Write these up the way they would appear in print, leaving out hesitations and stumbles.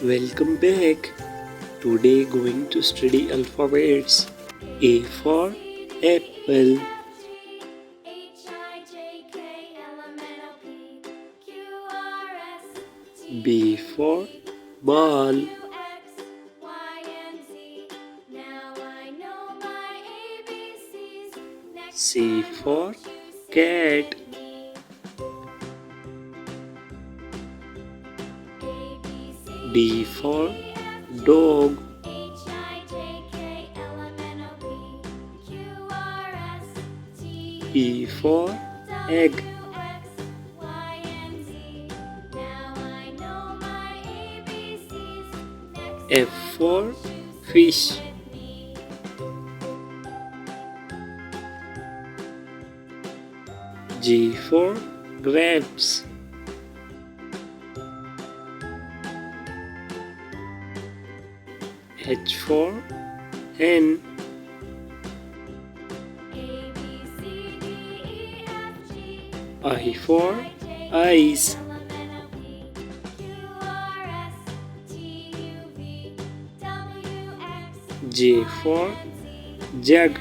Welcome back. Today going to study alphabets. A for apple. B for ball. C for cat. D for dog. E for egg. F for fish. G for grapes. H for hen. I for eyes. J for jug.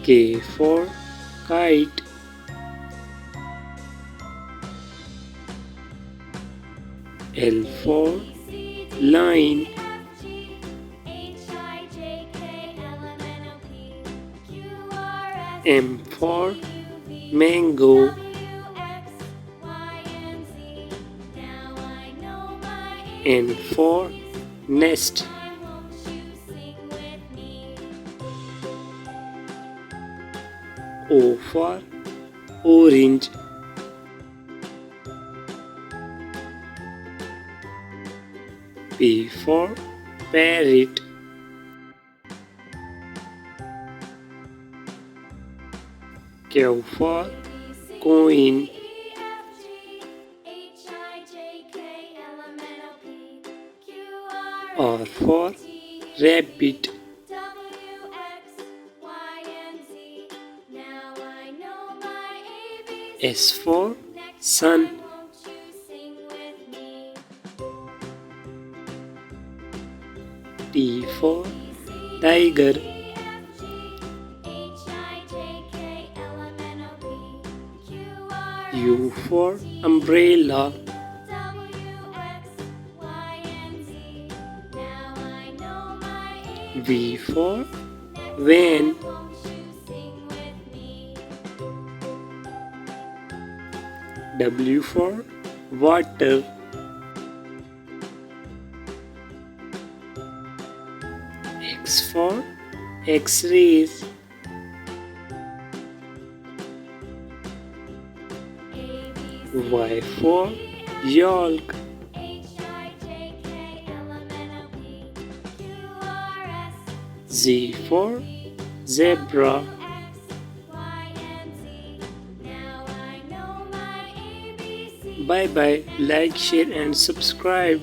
K for kite. L for line. M for mango. N for nest. O for orange. P for parrot. Q for coin. R for rabbit. S for sun. T for tiger. U for umbrella. V for van. W for water. X for X-rays. Y for yolk. Z for zebra. Bye bye. Like, share and subscribe.